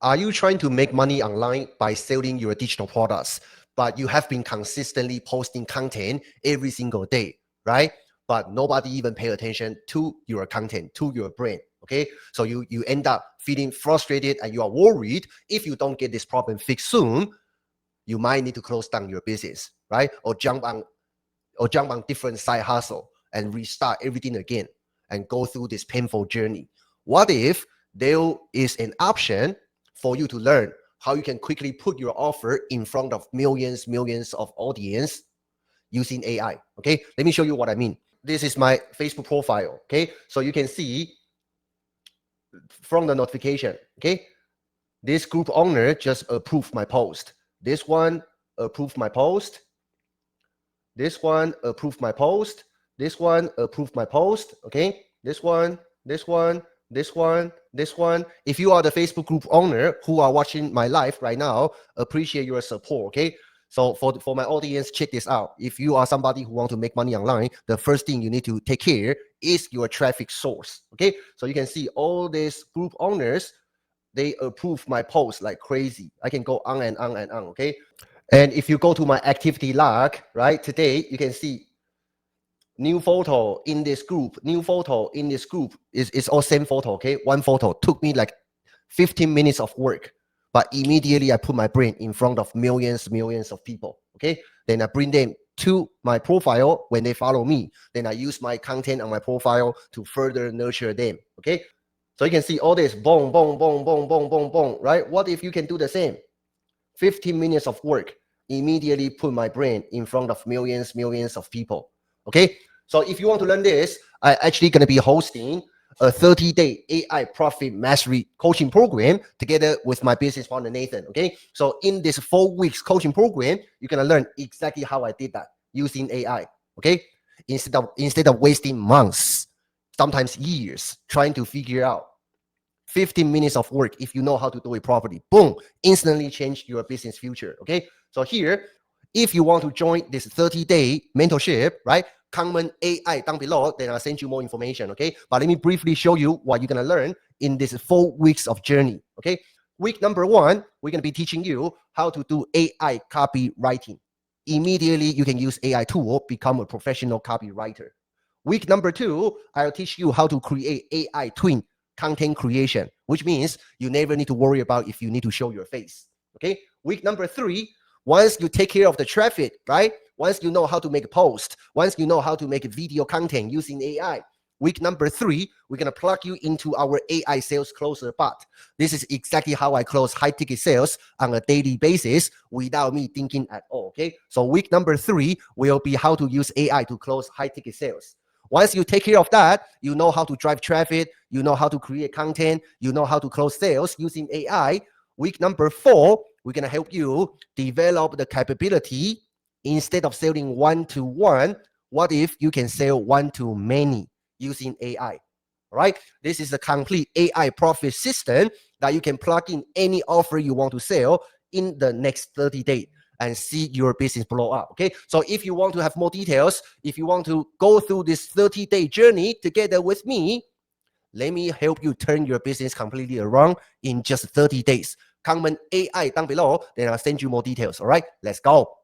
Are you trying to make money online by selling your digital products, but you have been consistently posting content every single day, right? But nobody even pay attention to your content, to your brand, okay? So you end up feeling frustrated and you are worried if you don't get this problem fixed soon, you might need to close down your business, right? Or jump on different side hustle and restart everything again and go through this painful journey. What if there is an option for you to learn how you can quickly put your offer in front of millions of audience using AI? Okay, let me show you what I mean. This is my Facebook profile. Okay, so you can see from the notification, okay, this group owner just approved my post. This one approved my post. This one approved my post. This one approved my post. Okay. This one, this one, this one, this one. If you are the Facebook group owner who are watching my live right now, appreciate your support. Okay. So for my audience, check this out. If you are somebody who want to make money online, the first thing you need to take care is your traffic source. Okay. So you can see all these group owners, they approve my post like crazy. I can go on and on and on. Okay. And if you go to my activity log, right, today you can see new photo in this group, new photo in this group is all same photo, okay? One photo took me like 15 minutes of work, but immediately I put my brain in front of millions of people, okay? Then I bring them to my profile when they follow me. Then I use my content on my profile to further nurture them, okay? So you can see all this, boom, boom, boom, boom, boom, boom, boom, right? What if you can do the same? 15 minutes of work, immediately put my brain in front of millions of people. Okay. So if you want to learn this, I actually going to be hosting a 30-day AI profit mastery coaching program together with my business partner, Nathan. Okay. So in this 4 weeks coaching program, you're going to learn exactly how I did that using AI. Okay. Instead of wasting months, sometimes years trying to figure out 15 minutes of work, if you know how to do it properly, boom, instantly change your business future. Okay. So here, if you want to join this 30-day mentorship, right? Comment AI down below, then I'll send you more information. Okay. But let me briefly show you what you're going to learn in this 4 weeks of journey. Okay. Week number 1, we're going to be teaching you how to do AI copywriting. Immediately, you can use AI tool, become a professional copywriter. Week number 2, I'll teach you how to create AI twin content creation, which means you never need to worry about if you need to show your face. Okay. Week number 3, once you take care of the traffic, right? Once you know how to make a post, once you know how to make a video content using AI, week number 3, we're going to plug you into our AI sales closer bot. This is exactly how I close high ticket sales on a daily basis without me thinking at all. Okay. So week number 3 will be how to use AI to close high ticket sales. Once you take care of that, you know how to drive traffic, you know how to create content, you know how to close sales using AI. Week number 4, we're going to help you develop the capability. Instead of selling one-to-one, what if you can sell one-to-many using AI? All right. This is a complete AI profit system that you can plug in any offer you want to sell in the next 30 days and see your business blow up. Okay. So if you want to have more details, if you want to go through this 30-day journey together with me, let me help you turn your business completely around in just 30 days. Comment AI down below, then I'll send you more details. All right. Let's go.